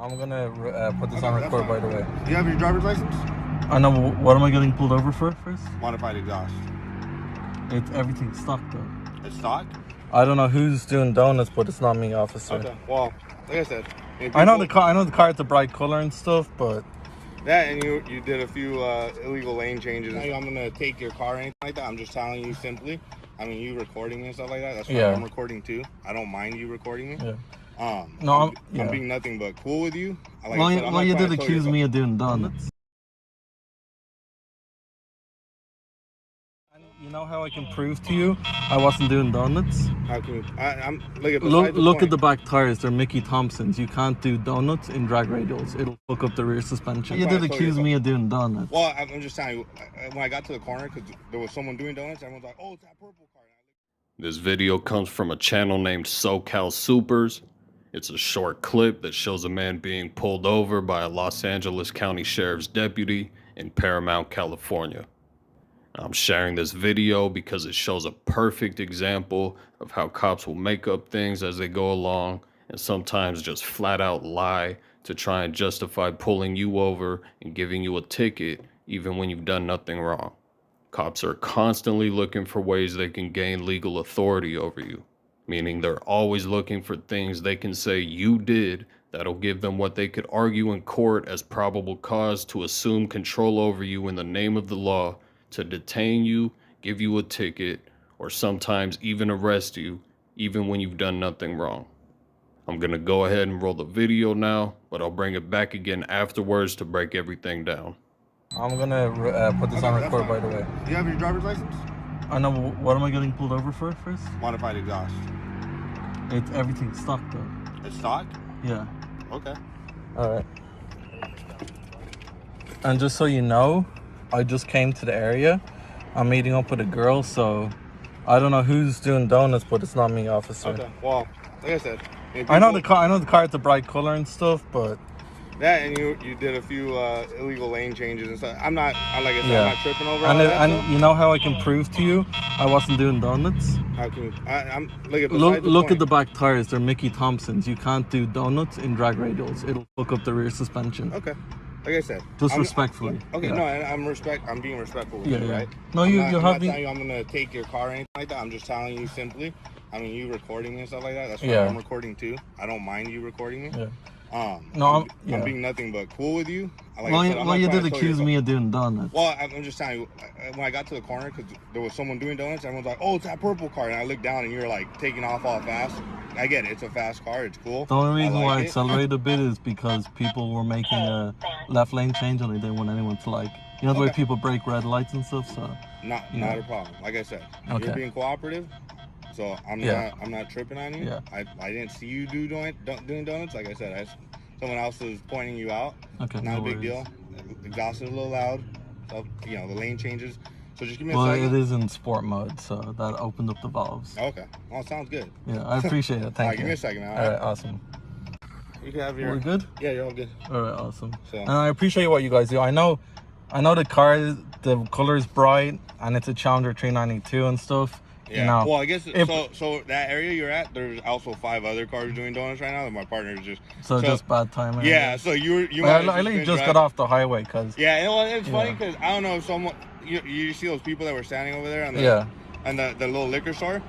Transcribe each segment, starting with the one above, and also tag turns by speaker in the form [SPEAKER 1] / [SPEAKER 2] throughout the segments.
[SPEAKER 1] I'm gonna put this on record right away.
[SPEAKER 2] Do you have your driver's license?
[SPEAKER 1] I know. What am I getting pulled over for first?
[SPEAKER 2] Modified exhaust.
[SPEAKER 1] It's everything's stock though.
[SPEAKER 2] It's stock?
[SPEAKER 1] I don't know who's doing donuts, but it's not me, officer.
[SPEAKER 2] Okay. Well, like I said,
[SPEAKER 1] I know the car. I know the car. It's a bright color and stuff, but
[SPEAKER 2] that and you did a few illegal lane changes. I'm gonna take your car or anything like that. I'm just telling you simply. I mean, you recording me and stuff like that. That's why I'm recording too. I don't mind you recording me.
[SPEAKER 1] Yeah.
[SPEAKER 2] I'm being nothing but cool with you.
[SPEAKER 1] Like well, you did accuse me of doing donuts. You know how I can prove to you I wasn't doing donuts?
[SPEAKER 2] How can you?
[SPEAKER 1] Look at the back tires. They're Mickey Thompsons. You can't do donuts in drag radials. It'll fuck up the rear suspension. You did accuse me of doing donuts.
[SPEAKER 2] Well, I'm just telling you, when I got to the corner, because there was someone doing donuts, everyone's like, oh, it's that purple car.
[SPEAKER 3] This video comes from a channel named SoCal Supers. It's a short clip that shows a man being pulled over by a Los Angeles County Sheriff's deputy in Paramount, California. I'm sharing this video because it shows a perfect example of how cops will make up things as they go along and sometimes just flat out lie to try and justify pulling you over and giving you a ticket even when you've done nothing wrong. Cops are constantly looking for ways they can gain legal authority over you, meaning they're always looking for things they can say you did that'll give them what they could argue in court as probable cause to assume control over you in the name of the law, to detain you, give you a ticket, or sometimes even arrest you, even when you've done nothing wrong. I'm gonna go ahead and roll the video now, but I'll bring it back again afterwards to break everything down.
[SPEAKER 1] I'm gonna put this on record right away.
[SPEAKER 2] Do you have your driver's license?
[SPEAKER 1] I know. What am I getting pulled over for first?
[SPEAKER 2] Modified exhaust.
[SPEAKER 1] It's everything's stock though.
[SPEAKER 2] It's stock?
[SPEAKER 1] Yeah.
[SPEAKER 2] Okay.
[SPEAKER 1] All right. And just so you know, I just came to the area. I'm meeting up with a girl, so I don't know who's doing donuts, but it's not me, officer.
[SPEAKER 2] Okay. Well, like I said,
[SPEAKER 1] I know the car. I know the car. It's a bright color and stuff, but
[SPEAKER 2] that and you did a few illegal lane changes and stuff. I'm not tripping over all that.
[SPEAKER 1] And you know how I can prove to you I wasn't doing donuts?
[SPEAKER 2] How can you?
[SPEAKER 1] Look at the back tires. They're Mickey Thompsons. You can't do donuts in drag radials. It'll fuck up the rear suspension.
[SPEAKER 2] Okay. Like I said,
[SPEAKER 1] just respectfully.
[SPEAKER 2] Okay, no, I'm being respectful with you, right?
[SPEAKER 1] No,
[SPEAKER 2] I'm not telling you I'm gonna take your car or anything like that. I'm just telling you simply. I mean, you recording me and stuff like that. That's why I'm recording too. I don't mind you recording me.
[SPEAKER 1] Yeah.
[SPEAKER 2] I'm being nothing but cool with you.
[SPEAKER 1] You did accuse me of doing donuts.
[SPEAKER 2] Well, I'm just telling you, when I got to the corner, because there was someone doing donuts, everyone's like, oh, it's that purple car. And I looked down and you're like taking off all fast. I get it. It's a fast car. It's cool.
[SPEAKER 1] The only reason why I accelerated a bit is because people were making a left lane change and they didn't want anyone to the way people break red lights and stuff. So
[SPEAKER 2] not a problem. Like I said, you're being cooperative. So I'm not tripping on you.
[SPEAKER 1] Yeah.
[SPEAKER 2] I didn't see you doing donuts. Like I said, someone else was pointing you out.
[SPEAKER 1] Okay.
[SPEAKER 2] Not a big deal. Exhaust is a little loud. So the lane changes. So just give me a
[SPEAKER 1] second.
[SPEAKER 2] second.
[SPEAKER 1] It is in sport mode, so that opened up the valves.
[SPEAKER 2] Okay. Well, sounds good.
[SPEAKER 1] Yeah, I appreciate it. Thank you.
[SPEAKER 2] All right, give me a second now.
[SPEAKER 1] All right, awesome.
[SPEAKER 2] You can have your.
[SPEAKER 1] We're good?
[SPEAKER 2] Yeah, you're all good.
[SPEAKER 1] All right, awesome. So. And I appreciate what you guys do. I know the car, the color is bright, and it's a Challenger 392 and stuff.
[SPEAKER 2] Yeah. Well, I guess so that area you're at, there's also 5 other cars doing donuts right now that my partner is just.
[SPEAKER 1] So just bad timing.
[SPEAKER 2] Yeah. So you.
[SPEAKER 1] I literally just got off the highway because.
[SPEAKER 2] Yeah, it's funny because I don't know if someone you see those people that were standing over there on the little liquor store.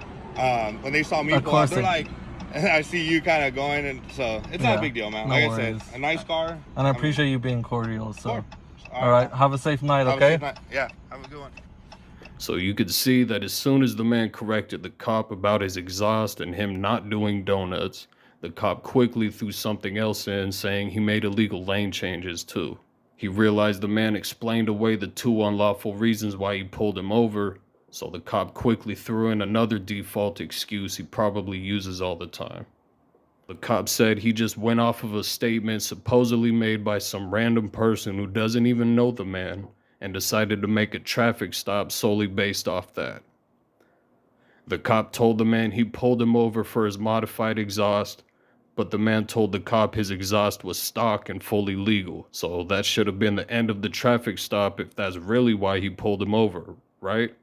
[SPEAKER 2] When they saw me pull up, they're like, I see you kind of going, and so it's not a big deal, man. Like I said, a nice car.
[SPEAKER 1] And I appreciate you being cordial. So. All right. Have a safe night. Okay.
[SPEAKER 2] Yeah. Have a good one.
[SPEAKER 3] So you could see that as soon as the man corrected the cop about his exhaust and him not doing donuts, the cop quickly threw something else in, saying he made illegal lane changes too. He realized the man explained away the 2 unlawful reasons why he pulled him over, so the cop quickly threw in another default excuse he probably uses all the time. The cop said he just went off of a statement supposedly made by some random person who doesn't even know the man, and decided to make a traffic stop solely based off that. The cop told the man he pulled him over for his modified exhaust, but the man told the cop his exhaust was stock and fully legal, so that should have been the end of the traffic stop if that's really why he pulled him over, right?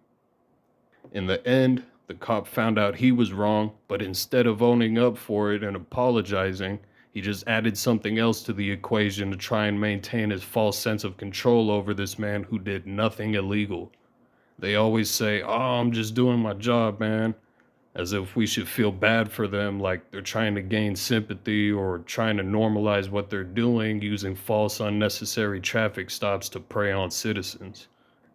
[SPEAKER 3] In the end, the cop found out he was wrong, but instead of owning up for it and apologizing, He just added something else to the equation to try and maintain his false sense of control over this man who did nothing illegal. They always say, "Oh, I'm just doing my job, man," as if we should feel bad for them, like they're trying to gain sympathy or trying to normalize what they're doing using false, unnecessary traffic stops to prey on citizens.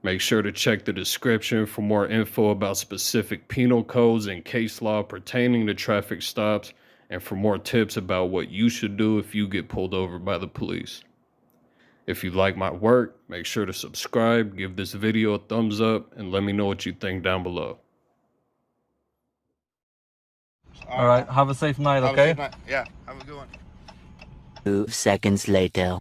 [SPEAKER 3] Make sure to check the description for more info about specific penal codes and case law pertaining to traffic stops, and for more tips about what you should do if you get pulled over by the police. If you like my work, make sure to subscribe, give this video a thumbs up, and let me know what you think down below.
[SPEAKER 1] All right, have a safe night, okay?
[SPEAKER 2] Yeah, have a good one.
[SPEAKER 4] 2 seconds later.